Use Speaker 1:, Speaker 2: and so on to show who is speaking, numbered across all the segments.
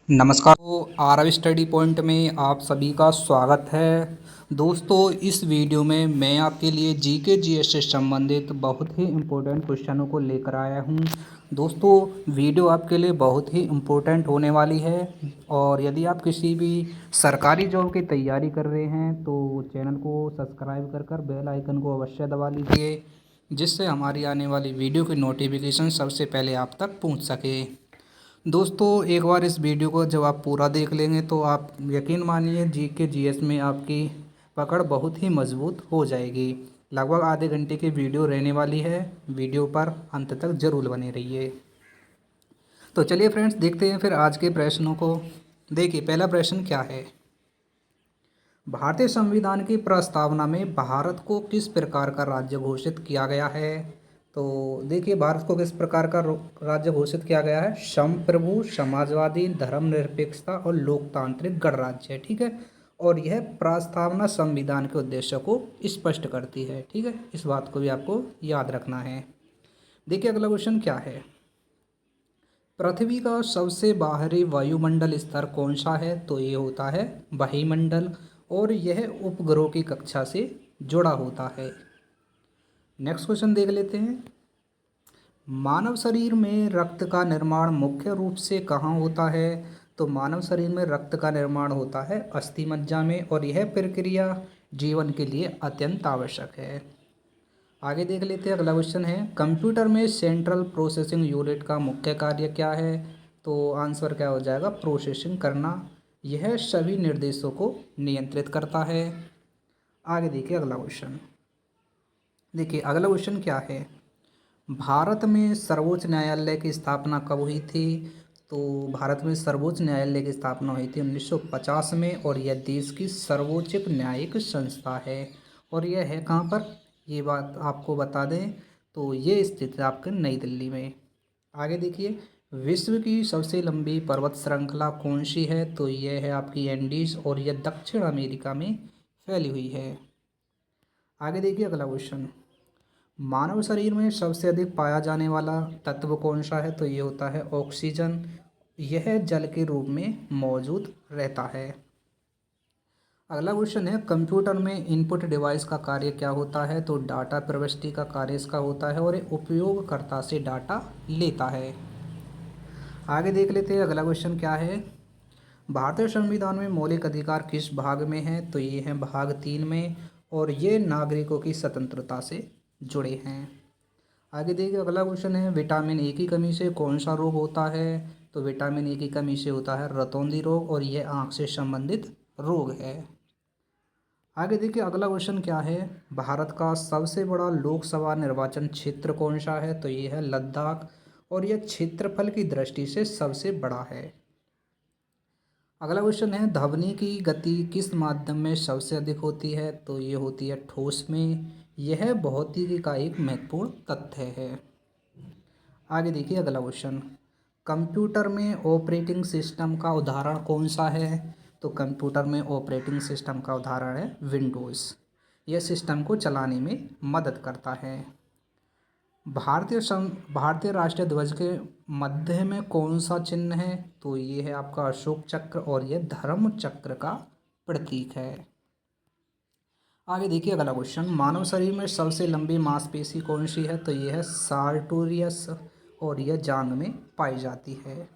Speaker 1: नमस्कार। तो Aarav study point में आप सभी का स्वागत है। दोस्तों, इस वीडियो में मैं आपके लिए जीके जीएस से संबंधित बहुत ही इम्पोर्टेंट क्वेश्चनों को लेकर आया हूं। दोस्तों, वीडियो आपके लिए बहुत ही इम्पोर्टेंट होने वाली है और यदि आप किसी भी सरकारी जॉब की तैयारी कर रहे हैं तो चैनल को सब्सक्राइब कर बेल आइकन को अवश्य दबा लीजिए, जिससे हमारी आने वाली वीडियो की नोटिफिकेशन सबसे पहले आप तक पहुँच सके। दोस्तों, एक बार इस वीडियो को जब आप पूरा देख लेंगे तो आप यकीन मानिए जीके जीएस में आपकी पकड़ बहुत ही मजबूत हो जाएगी। लगभग आधे घंटे की वीडियो रहने वाली है। वीडियो पर अंत तक जरूर बने रहिए। तो चलिए फ्रेंड्स, देखते हैं फिर आज के प्रश्नों को। देखिए, पहला प्रश्न क्या है। भारतीय संविधान की प्रस्तावना में भारत को किस प्रकार का राज्य घोषित किया गया है। तो देखिए, भारत को किस प्रकार का राज्य घोषित किया गया है। संप्रभु, समाजवादी, धर्मनिरपेक्षता और लोकतांत्रिक गणराज्य है। ठीक है, और यह प्रस्तावना संविधान के उद्देश्य को स्पष्ट करती है। ठीक है, इस बात को भी आपको याद रखना है। देखिए, अगला क्वेश्चन क्या है। पृथ्वी का सबसे बाहरी वायुमंडल स्तर कौन सा है। तो ये होता है वायुमंडल, और यह उपग्रहों की कक्षा से जुड़ा होता है। नेक्स्ट क्वेश्चन देख लेते हैं। मानव शरीर में रक्त का निर्माण मुख्य रूप से कहाँ होता है। तो मानव शरीर में रक्त का निर्माण होता है अस्थि मज्जा में, और यह प्रक्रिया जीवन के लिए अत्यंत आवश्यक है। आगे देख लेते हैं। अगला क्वेश्चन है, कंप्यूटर में सेंट्रल प्रोसेसिंग यूनिट का मुख्य कार्य क्या है। तो आंसर क्या हो जाएगा, प्रोसेसिंग करना। यह सभी निर्देशों को नियंत्रित करता है। आगे देखिए अगला क्वेश्चन। देखिए, अगला क्वेश्चन क्या है। भारत में सर्वोच्च न्यायालय की स्थापना कब हुई थी। तो भारत में सर्वोच्च न्यायालय की स्थापना हुई थी 1950 में, और यह देश की सर्वोच्च न्यायिक संस्था है। और यह है कहाँ पर, ये बात आपको बता दें तो ये स्थित है आपके नई दिल्ली में। आगे देखिए, विश्व की सबसे लंबी पर्वत श्रृंखला कौन सी है। तो यह है आपकी एंडीज, और यह दक्षिण अमेरिका में फैली हुई है। आगे देखिए अगला क्वेश्चन। मानव शरीर में सबसे अधिक पाया जाने वाला तत्व कौन सा है। तो ये होता है ऑक्सीजन। यह जल के रूप में मौजूद रहता है। अगला क्वेश्चन है, कंप्यूटर में इनपुट डिवाइस का कार्य क्या होता है। तो डाटा प्रविष्टि का कार्य इसका होता है, और ये उपयोगकर्ता से डाटा लेता है। आगे देख लेते हैं अगला क्वेश्चन क्या है। भारतीय संविधान में मौलिक अधिकार किस भाग में है। तो ये है भाग 3 में, और ये नागरिकों की स्वतंत्रता से जुड़े हैं। आगे देखिए अगला क्वेश्चन है, विटामिन ए की कमी से कौन सा रोग होता है। तो विटामिन ए की कमी से होता है रतौंधी रोग, और यह आँख से संबंधित रोग है। आगे देखिए अगला क्वेश्चन क्या है। भारत का सबसे बड़ा लोकसभा निर्वाचन क्षेत्र कौन सा है। तो ये है लद्दाख, और यह क्षेत्रफल की दृष्टि से सबसे बड़ा है। अगला क्वेश्चन है, ध्वनि की गति किस माध्यम में सबसे अधिक होती है। तो ये होती है ठोस में। यह भौतिकी का एक महत्वपूर्ण तथ्य है। आगे देखिए अगला क्वेश्चन, कंप्यूटर में ऑपरेटिंग सिस्टम का उदाहरण कौन सा है। तो कंप्यूटर में ऑपरेटिंग सिस्टम का उदाहरण है विंडोज़। यह सिस्टम को चलाने में मदद करता है। भारतीय राष्ट्रीय ध्वज के मध्य में कौन सा चिन्ह है। तो ये है आपका अशोक चक्र, और यह धर्म चक्र का प्रतीक है। आगे देखिए अगला क्वेश्चन, मानव शरीर में सबसे लंबी मांसपेशी कौन सी है। तो यह है सार्टोरियस, और यह जांघ में पाई जाती है।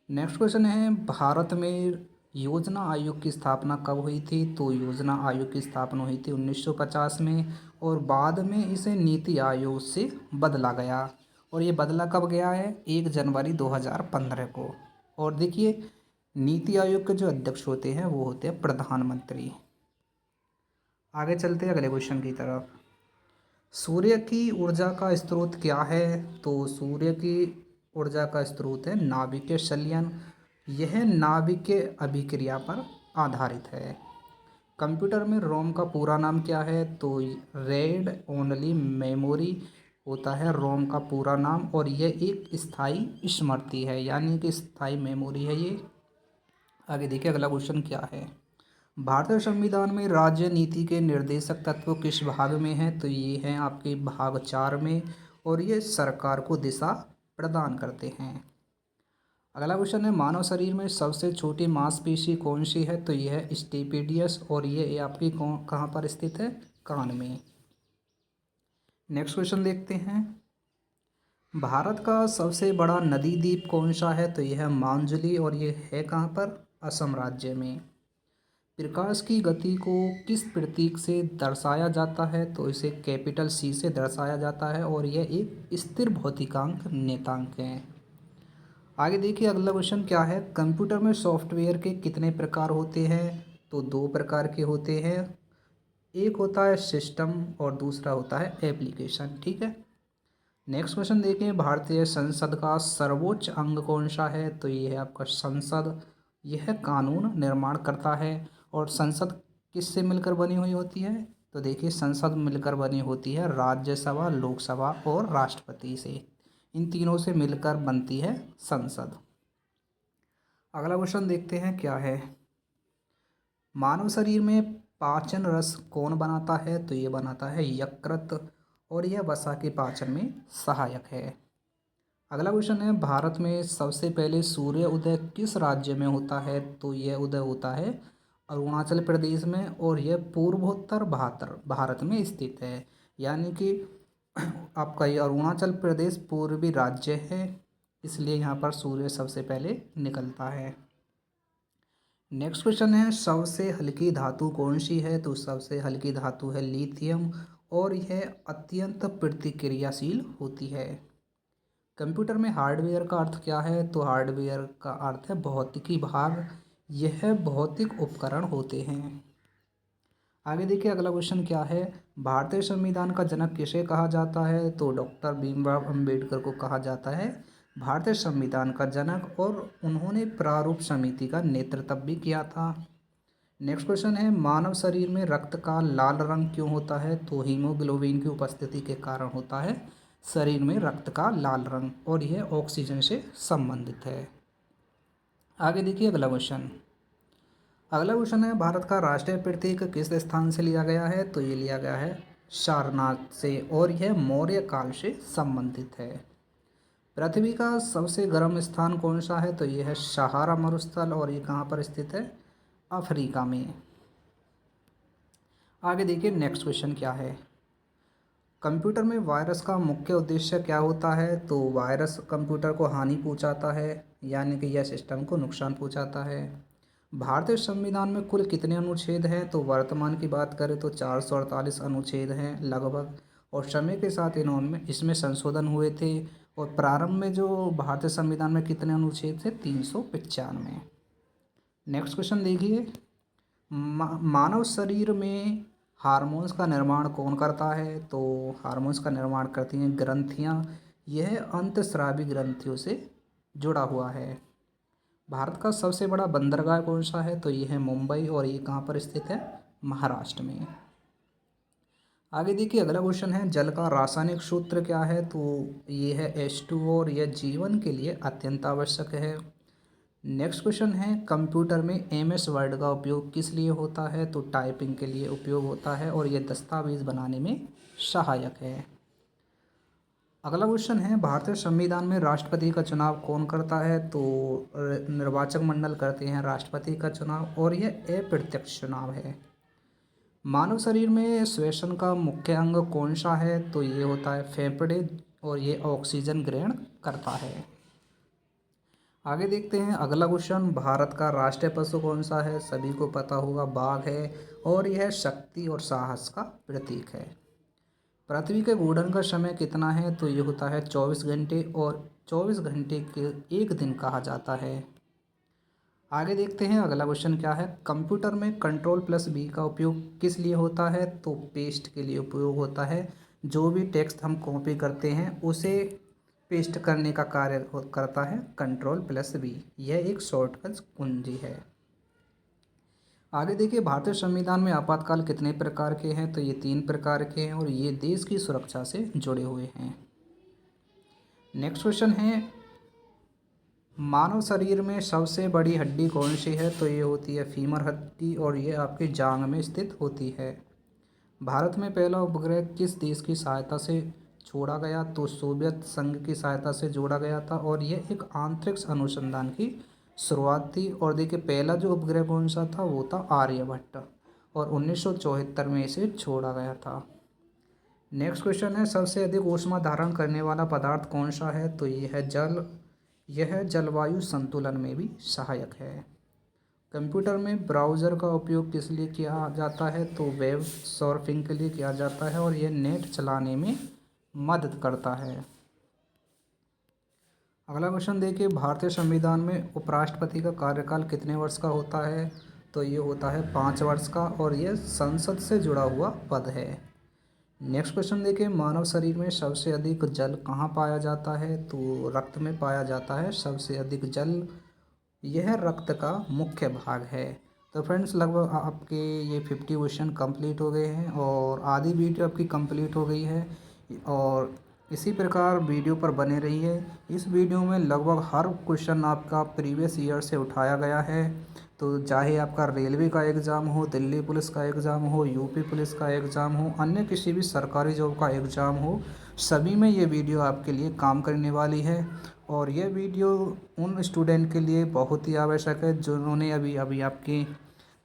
Speaker 1: नेक्स्ट क्वेश्चन है, भारत में योजना आयोग की स्थापना कब हुई थी। तो योजना आयोग की स्थापना हुई थी 1950 में, और बाद में इसे नीति आयोग से बदला गया। और ये बदला कब गया है, 1 जनवरी 2015 को। और देखिए, नीति आयोग के जो अध्यक्ष होते हैं वो होते हैं प्रधानमंत्री। आगे चलते हैं अगले क्वेश्चन की तरफ। सूर्य की ऊर्जा का स्रोत क्या है। तो सूर्य की ऊर्जा का स्रोत है नाभिकीय संलयन। यह नाभिकीय अभिक्रिया पर आधारित है। कंप्यूटर में रोम का पूरा नाम क्या है। तो रेड ओनली मेमोरी होता है रोम का पूरा नाम, और यह एक स्थायी स्मृति है, यानी कि स्थायी मेमोरी है ये। आगे देखिए अगला क्वेश्चन क्या है। भारतीय संविधान में राज्य नीति के निर्देशक तत्व किस भाग में है। तो ये हैं आपके भाग 4 में, और ये सरकार को दिशा प्रदान करते हैं। अगला क्वेश्चन है मानव शरीर में सबसे छोटी मांसपेशी कौन सी है, तो यह है स्टेपिडियस और ये आपकी कहाँ पर स्थित है, कान में। नेक्स्ट क्वेश्चन देखते हैं, भारत का सबसे बड़ा नदी द्वीप कौन सा है, तो यह है मांजुली और ये है कहाँ पर, असम राज्य में। प्रकाश की गति को किस प्रतीक से दर्शाया जाता है, तो इसे कैपिटल सी से दर्शाया जाता है और यह एक स्थिर भौतिकांक नेतांक है। आगे देखिए अगला क्वेश्चन क्या है, कंप्यूटर में सॉफ्टवेयर के कितने प्रकार होते हैं, तो दो प्रकार के होते हैं, एक होता है सिस्टम और दूसरा होता है एप्लीकेशन। ठीक है। नेक्स्ट क्वेश्चन देखें, भारतीय संसद का सर्वोच्च अंग कौन सा है, तो ये है आपका संसद। यह कानून निर्माण करता है और संसद किससे मिलकर बनी हुई होती है, तो देखिए संसद मिलकर बनी होती है राज्यसभा, लोकसभा और राष्ट्रपति से। इन तीनों से मिलकर बनती है संसद। अगला क्वेश्चन देखते हैं क्या है, मानव शरीर में पाचन रस कौन बनाता है, तो ये बनाता है यकृत और यह वसा के पाचन में सहायक है। अगला क्वेश्चन है, भारत में सबसे पहले सूर्य उदय किस राज्य में होता है, तो यह उदय होता है अरुणाचल प्रदेश में और यह पूर्वोत्तर भारत में स्थित है। यानी कि आपका ये अरुणाचल प्रदेश पूर्वी राज्य है, इसलिए यहाँ पर सूर्य सबसे पहले निकलता है। नेक्स्ट क्वेश्चन है, सबसे हल्की धातु कौन सी है, तो सबसे हल्की धातु है लिथियम और यह अत्यंत प्रतिक्रियाशील होती है। कंप्यूटर में हार्डवेयर का अर्थ क्या है, तो हार्डवेयर का अर्थ है भौतिकी भाग, यह भौतिक उपकरण होते हैं। आगे देखिए अगला क्वेश्चन क्या है, भारतीय संविधान का जनक किसे कहा जाता है, तो डॉक्टर भीमराव अंबेडकर को कहा जाता है भारतीय संविधान का जनक और उन्होंने प्रारूप समिति का नेतृत्व भी किया था। नेक्स्ट क्वेश्चन है, मानव शरीर में रक्त का लाल रंग क्यों होता है, तो हीमोग्लोबिन की उपस्थिति के कारण होता है शरीर में रक्त का लाल रंग और यह ऑक्सीजन से संबंधित है। आगे देखिए अगला क्वेश्चन है, भारत का राष्ट्रीय प्रतीक किस स्थान से लिया गया है, तो ये लिया गया है सारनाथ से और यह मौर्य काल से संबंधित है। पृथ्वी का सबसे गर्म स्थान कौन सा है, तो यह है सहारा मरुस्थल और ये कहाँ पर स्थित है, अफ्रीका में। आगे देखिए नेक्स्ट क्वेश्चन क्या है, कंप्यूटर में वायरस का मुख्य उद्देश्य क्या होता है, तो वायरस कंप्यूटर को हानि पहुंचाता है, यानी कि यह सिस्टम को नुकसान पहुंचाता है। भारतीय संविधान में कुल कितने अनुच्छेद हैं, तो वर्तमान की बात करें तो 448 अनुच्छेद हैं लगभग, और समय के साथ इसमें संशोधन हुए थे। और प्रारंभ में जो भारतीय संविधान में कितने अनुच्छेद थे, 395। नेक्स्ट क्वेश्चन देखिए, मानव शरीर में हार्मोन्स का निर्माण कौन करता है, तो हार्मोन्स का निर्माण करती हैं ग्रंथियां, यह अंतस्रावी ग्रंथियों से जुड़ा हुआ है। भारत का सबसे बड़ा बंदरगाह कौन सा है, तो यह है मुंबई और ये कहाँ पर स्थित है, महाराष्ट्र में। आगे देखिए अगला क्वेश्चन है, जल का रासायनिक सूत्र क्या है, तो ये है H2O और यह जीवन के लिए अत्यंत आवश्यक है। नेक्स्ट क्वेश्चन है, कंप्यूटर में MS वर्ड का उपयोग किस लिए होता है, तो टाइपिंग के लिए उपयोग होता है और यह दस्तावेज बनाने में सहायक है। अगला क्वेश्चन है, भारतीय संविधान में राष्ट्रपति का चुनाव कौन करता है, तो निर्वाचक मंडल करते हैं राष्ट्रपति का चुनाव और यह अप्रत्यक्ष चुनाव है। मानव शरीर में श्वसन का मुख्य अंग कौन सा है, तो ये होता है फेफड़े और ये ऑक्सीजन ग्रहण करता है। आगे देखते हैं अगला क्वेश्चन, भारत का राष्ट्रीय पशु कौन सा है, सभी को पता होगा बाघ है और यह शक्ति और साहस का प्रतीक है। पृथ्वी के घूर्णन का समय कितना है, तो ये होता है 24 घंटे और 24 घंटे के एक दिन कहा जाता है। आगे देखते हैं अगला क्वेश्चन क्या है, कंप्यूटर में Ctrl+V का उपयोग किस लिए होता है, तो पेस्ट के लिए उपयोग होता है। जो भी टेक्स्ट हम कॉपी करते हैं उसे पेस्ट करने का कार्य करता है Ctrl+V, यह एक शॉर्टकट कुंजी है। आगे देखिए भारतीय संविधान में आपातकाल कितने प्रकार के हैं, तो ये 3 प्रकार के हैं और ये देश की सुरक्षा से जुड़े हुए हैं। नेक्स्ट क्वेश्चन है, मानव शरीर में सबसे बड़ी हड्डी कौन सी है, तो ये होती है फीमर हड्डी और ये आपकी जांघ में स्थित होती है। भारत में पहला उपग्रह किस देश की सहायता से छोड़ा गया तो सोवियत संघ की सहायता से जोड़ा गया था और यह एक अंतरिक्ष अनुसंधान की शुरुआत थी। और देखिए पहला जो उपग्रह कौन सा था वो था आर्यभट्ट और 1974 में इसे छोड़ा गया था। नेक्स्ट क्वेश्चन है सबसे अधिक ऊष्मा धारण करने वाला पदार्थ कौन सा है, तो ये है जल। यह जलवायु संतुलन में भी सहायक है। कंप्यूटर में ब्राउज़र का उपयोग किस लिए किया जाता है, तो वेब सर्फिंग के लिए किया जाता है और यह नेट चलाने में मदद करता है। अगला क्वेश्चन देखिए भारतीय संविधान में उपराष्ट्रपति का कार्यकाल कितने वर्ष का होता है, तो ये होता है 5 वर्ष का और यह संसद से जुड़ा हुआ पद है। नेक्स्ट क्वेश्चन देखिए मानव शरीर में सबसे अधिक जल कहाँ पाया जाता है, तो रक्त में पाया जाता है सबसे अधिक जल। यह रक्त का मुख्य भाग है। तो फ्रेंड्स लगभग आपके ये 50 क्वेश्चन कंप्लीट हो गए हैं और आधी वीडियो आपकी कंप्लीट हो गई है और इसी प्रकार वीडियो पर बने रहिए। इस वीडियो में लगभग हर क्वेश्चन आपका प्रीवियस ईयर से उठाया गया है। तो चाहे आपका रेलवे का एग्ज़ाम हो, दिल्ली पुलिस का एग्ज़ाम हो, यूपी पुलिस का एग्ज़ाम हो, अन्य किसी भी सरकारी जॉब का एग्ज़ाम हो, सभी में ये वीडियो आपके लिए काम करने वाली है। और ये वीडियो उन स्टूडेंट के लिए बहुत ही आवश्यक है जिन्होंने अभी अभी आपकी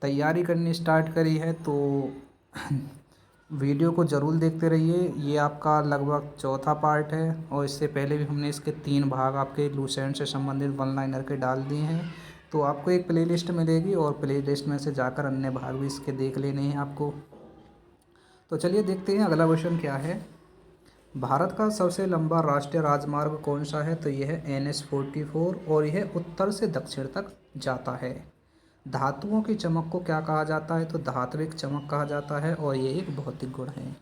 Speaker 1: तैयारी करनी स्टार्ट करी है। तो वीडियो को ज़रूर देखते रहिए। ये आपका लगभग चौथा पार्ट है और इससे पहले भी हमने इसके 3 भाग आपके लूसेंट से संबंधित वन लाइनर के डाल दिए हैं। तो आपको एक प्लेलिस्ट मिलेगी और प्लेलिस्ट में से जाकर अन्य भाग भी इसके देख लेने हैं आपको। तो चलिए देखते हैं अगला क्वेश्चन क्या है। भारत का सबसे लंबा राष्ट्रीय राजमार्ग कौन सा है, तो यह है NH-44 और यह उत्तर से दक्षिण तक जाता है। धातुओं की चमक को क्या कहा जाता है, तो धात्विक चमक कहा जाता है और ये एक भौतिक गुण है।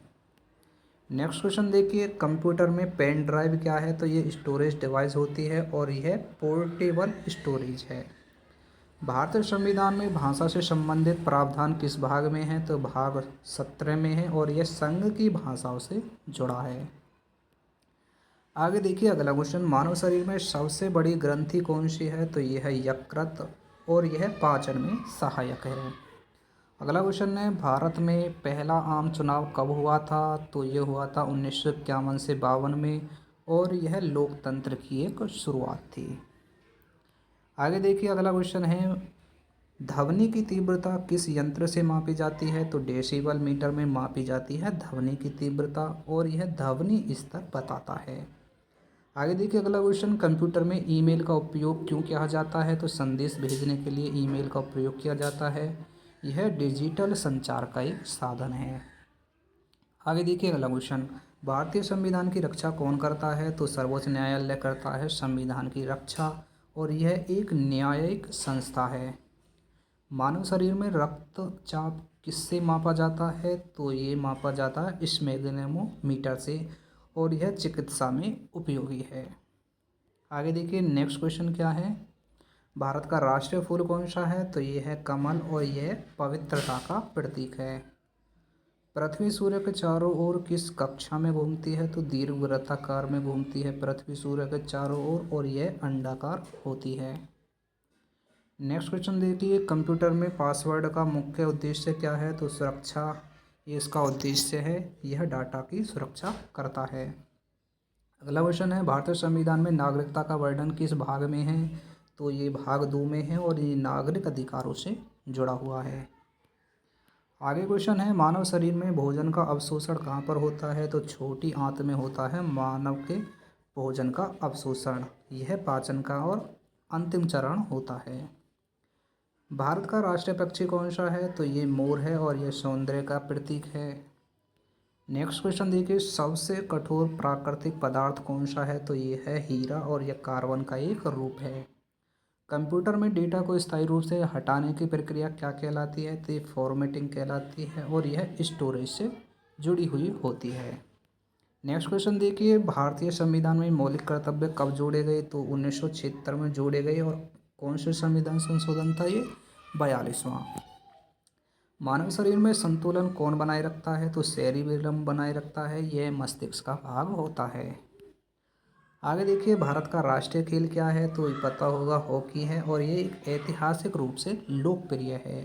Speaker 1: नेक्स्ट क्वेश्चन देखिए कंप्यूटर में पेन ड्राइव क्या है, तो ये स्टोरेज डिवाइस होती है और यह पोर्टेबल स्टोरेज है। भारतीय संविधान में भाषा से संबंधित प्रावधान किस भाग में है, तो भाग 17 में है और यह संघ की भाषाओं से जुड़ा है। आगे देखिए अगला क्वेश्चन मानव शरीर में सबसे बड़ी ग्रंथि कौन सी है, तो यह है यकृत और यह पाचन में सहायक है। अगला क्वेश्चन है भारत में पहला आम चुनाव कब हुआ था, तो ये हुआ था 1951 से 52 में और यह लोकतंत्र की एक शुरुआत थी। आगे देखिए अगला क्वेश्चन है ध्वनि की तीव्रता किस यंत्र से मापी जाती है, तो डेसिबल मीटर में मापी जाती है ध्वनि की तीव्रता और यह ध्वनि स्तर बताता है। आगे देखिए अगला क्वेश्चन कंप्यूटर में ईमेल का उपयोग क्यों किया जाता है, तो संदेश भेजने के लिए ईमेल का प्रयोग किया जाता है। यह डिजिटल संचार का एक साधन है। आगे देखिए अगला क्वेश्चन भारतीय संविधान की रक्षा कौन करता है, तो सर्वोच्च न्यायालय करता है संविधान की रक्षा और यह एक न्यायिक संस्था है। मानव शरीर में रक्तचाप किससे मापा जाता है, तो ये मापा जाता है स्फैग्मोमीटर से और यह चिकित्सा में उपयोगी है। आगे देखिए नेक्स्ट क्वेश्चन क्या है भारत का राष्ट्रीय फूल कौन सा है, तो ये है कमल और यह पवित्रता का प्रतीक है। पृथ्वी सूर्य के चारों ओर किस कक्षा में घूमती है, तो दीर्घवृत्ताकार में घूमती है पृथ्वी सूर्य के चारों ओर और यह अंडाकार होती है। नेक्स्ट क्वेश्चन देखिए कंप्यूटर में पासवर्ड का मुख्य उद्देश्य क्या है, तो सुरक्षा ये इसका उद्देश्य है, यह डाटा की सुरक्षा करता है। अगला क्वेश्चन है भारतीय संविधान में नागरिकता का वर्णन किस भाग में है, तो ये भाग 2 में है और ये नागरिक अधिकारों से जुड़ा हुआ है। आगे क्वेश्चन है मानव शरीर में भोजन का अवशोषण कहाँ पर होता है, तो छोटी आंत में होता है मानव के भोजन का अवशोषण। यह पाचन का और अंतिम चरण होता है। भारत का राष्ट्रीय पक्षी कौन सा है, तो ये मोर है और यह सौंदर्य का प्रतीक है। नेक्स्ट क्वेश्चन देखिए सबसे कठोर प्राकृतिक पदार्थ कौन सा है, तो ये है हीरा और यह कार्बन का एक रूप है। कंप्यूटर में डेटा को स्थायी रूप से हटाने की प्रक्रिया क्या कहलाती है, तो ये फॉर्मेटिंग कहलाती है और यह स्टोरेज से जुड़ी हुई होती है। नेक्स्ट क्वेश्चन देखिए भारतीय संविधान में मौलिक कर्तव्य कब जोड़े गए, तो 1976 में जोड़े गए और कौन से संविधान संशोधन था ये 42वां। मानव शरीर में संतुलन कौन बनाए रखता है, तो सेरिबेलम बनाए रखता है, यह मस्तिष्क का भाग होता है। आगे देखिए भारत का राष्ट्रीय खेल क्या है, तो पता होगा हॉकी है और ये एक ऐतिहासिक रूप से लोकप्रिय है।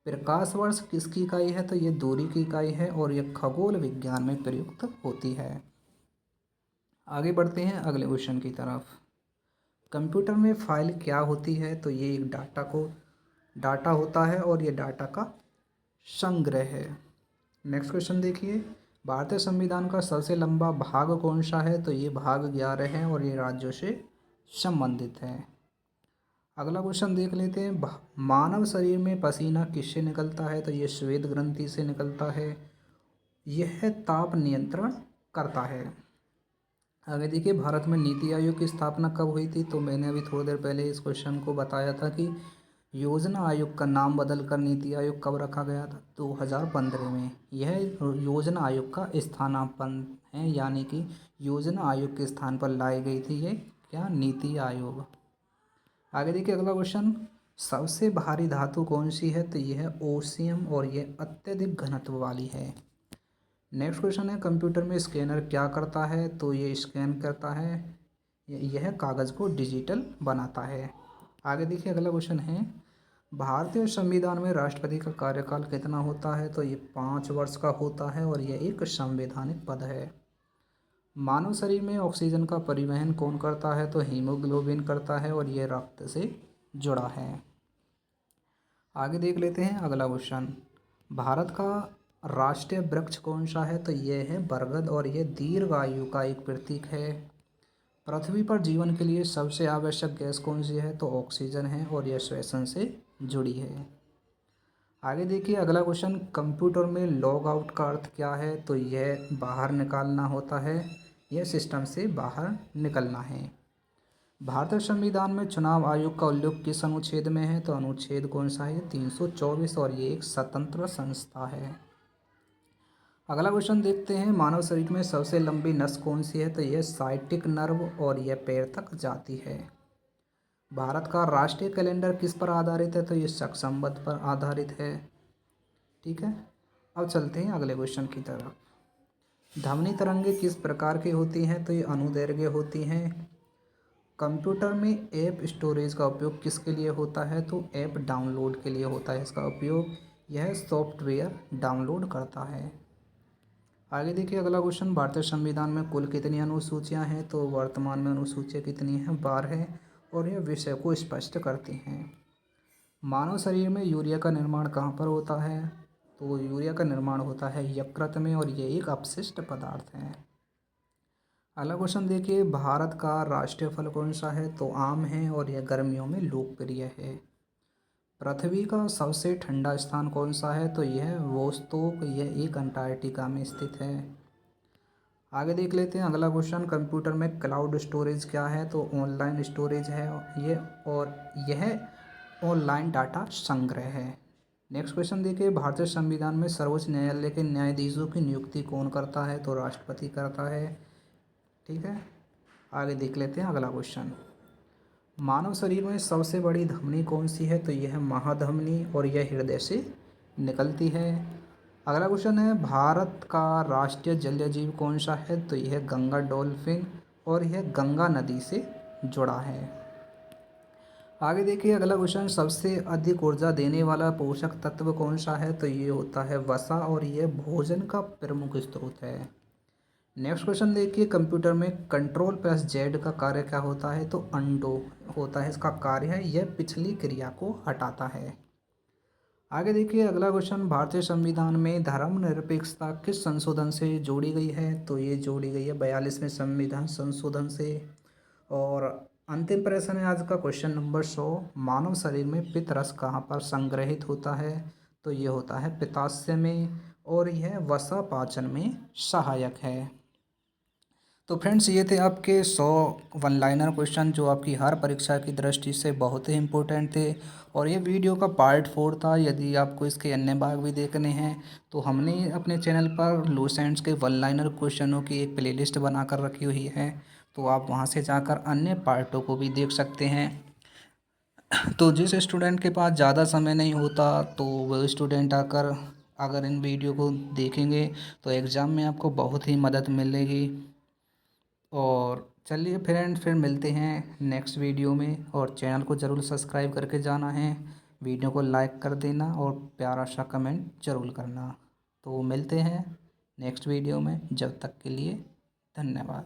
Speaker 1: प्रकाश वर्ष किसकी इकाई है, तो ये दूरी की इकाई है और यह खगोल विज्ञान में प्रयुक्त होती है। आगे बढ़ते हैं अगले क्वेश्चन की तरफ। कंप्यूटर में फाइल क्या होती है? तो ये एक डाटा होता है और ये डाटा का संग्रह है। नेक्स्ट क्वेश्चन देखिए, भारतीय संविधान का सबसे लंबा भाग कौन सा है? तो ये भाग 11 है और ये राज्यों से संबंधित है। अगला क्वेश्चन देख लेते हैं, मानव शरीर में पसीना किससे निकलता है? तो ये श्वेत ग्रंथि से निकलता है। यह ताप नियंत्रण करता है। आगे देखिए, भारत में नीति आयोग की स्थापना कब हुई थी? तो मैंने अभी थोड़ी देर पहले इस क्वेश्चन को बताया था कि योजना आयोग का नाम बदलकर नीति आयोग कब रखा गया था? 2015 में। यह योजना आयोग का स्थानापन्न है, यानी कि योजना आयोग के स्थान पर लाई गई थी ये क्या? नीति आयोग। आगे देखिए अगला क्वेश्चन, सबसे भारी धातु कौन सी है? तो यह है ओसियम और यह अत्यधिक घनत्व वाली है। नेक्स्ट क्वेश्चन है, कंप्यूटर में स्कैनर क्या करता है? तो ये स्कैन करता है, यह कागज़ को डिजिटल बनाता है। आगे देखिए अगला क्वेश्चन है, भारतीय संविधान में राष्ट्रपति का कार्यकाल कितना होता है? तो ये 5 वर्ष का होता है और यह एक संवैधानिक पद है। मानव शरीर में ऑक्सीजन का परिवहन कौन करता है? तो हीमोग्लोबिन करता है और यह रक्त से जुड़ा है। आगे देख लेते हैं अगला क्वेश्चन, भारत का राष्ट्रीय वृक्ष कौन सा है? तो यह है बरगद और यह दीर्घायु का एक प्रतीक है। पृथ्वी पर जीवन के लिए सबसे आवश्यक गैस कौन सी है? तो ऑक्सीजन है और यह श्वसन से जुड़ी है। आगे देखिए अगला क्वेश्चन, कंप्यूटर में लॉग आउट का अर्थ क्या है? तो यह बाहर निकालना होता है, यह सिस्टम से बाहर निकलना है। भारतीय संविधान में चुनाव आयोग का उल्लेख किस अनुच्छेद में है? तो अनुच्छेद कौन सा है? 324 और ये एक स्वतंत्र संस्था है। अगला क्वेश्चन देखते हैं, मानव शरीर में सबसे लंबी नस कौन सी है? तो यह साइटिक नर्व और यह पैर तक जाती है। भारत का राष्ट्रीय कैलेंडर किस पर आधारित है? तो ये सक्संबद्ध पर आधारित है। ठीक है, अब चलते हैं अगले क्वेश्चन की तरफ। ध्वनि तरंगे किस प्रकार की होती हैं? तो ये अनुदैर्घ्य होती हैं। कंप्यूटर में ऐप स्टोरेज का उपयोग किसके लिए होता है? तो ऐप डाउनलोड के लिए होता है इसका उपयोग, यह सॉफ्टवेयर डाउनलोड करता है। आगे देखिए अगला क्वेश्चन, भारतीय संविधान में कुल कितनी अनुसूचियां हैं? तो वर्तमान में अनुसूचियां कितनी हैं? 12 है और यह विषय को स्पष्ट करती हैं। मानव शरीर में यूरिया का निर्माण कहाँ पर होता है? तो यूरिया का निर्माण होता है यकृत में और ये एक अपशिष्ट पदार्थ है। अगला क्वेश्चन देखिए, भारत का राष्ट्रीय फल कौन सा है? तो आम है और यह गर्मियों में लोकप्रिय है। पृथ्वी का सबसे ठंडा स्थान कौन सा है? तो यह वोस्तोक, यह एक अंटार्कटिका में स्थित है। आगे देख लेते हैं अगला क्वेश्चन, कंप्यूटर में क्लाउड स्टोरेज क्या है? तो ऑनलाइन स्टोरेज है ये और यह ऑनलाइन डाटा संग्रह है। नेक्स्ट क्वेश्चन देखिए, भारतीय संविधान में सर्वोच्च न्यायालय के न्यायाधीशों की नियुक्ति कौन करता है? तो राष्ट्रपति करता है। ठीक है, आगे देख लेते हैं अगला क्वेश्चन, मानव शरीर में सबसे बड़ी धमनी कौन सी है? तो यह महाधमनी और यह हृदय से निकलती है। अगला क्वेश्चन है, भारत का राष्ट्रीय जलीय जीव कौन सा है? तो यह गंगा डॉल्फिन और यह गंगा नदी से जुड़ा है। आगे देखिए अगला क्वेश्चन, सबसे अधिक ऊर्जा देने वाला पोषक तत्व कौन सा है? तो ये होता है वसा और यह भोजन का प्रमुख स्रोत है। नेक्स्ट क्वेश्चन देखिए, कंप्यूटर में Ctrl+Z का कार्य क्या होता है? तो अंडो होता है इसका कार्य है, यह पिछली क्रिया को हटाता है। आगे देखिए अगला क्वेश्चन, भारतीय संविधान में धर्मनिरपेक्षता किस संशोधन से जोड़ी गई है? तो ये जोड़ी गई है 42वें संविधान संशोधन से। और अंतिम प्रश्न है आज का क्वेश्चन नंबर 100, मानव शरीर में पित्त रस कहाँ पर संग्रहित होता है? तो ये होता है पित्ताशय में और यह वसा पाचन में सहायक है। तो फ्रेंड्स, ये थे आपके 100 वन लाइनर क्वेश्चन जो आपकी हर परीक्षा की दृष्टि से बहुत ही इम्पोर्टेंट थे। और ये वीडियो का पार्ट 4 था। यदि आपको इसके अन्य भाग भी देखने हैं तो हमने अपने चैनल पर लूसेंट्स के वन लाइनर क्वेश्चनों की एक प्लेलिस्ट बनाकर रखी हुई है, तो आप वहां से जाकर अन्य पार्टों को भी देख सकते हैं। तो जिस स्टूडेंट के पास ज़्यादा समय नहीं होता तो वो स्टूडेंट आकर अगर इन वीडियो को देखेंगे तो एग्ज़ाम में आपको बहुत ही मदद मिलेगी। और चलिए फ्रेंड्स, फिर मिलते हैं नेक्स्ट वीडियो में और चैनल को ज़रूर सब्सक्राइब करके जाना है, वीडियो को लाइक कर देना और प्यारा सा कमेंट ज़रूर करना। तो मिलते हैं नेक्स्ट वीडियो में, जब तक के लिए धन्यवाद।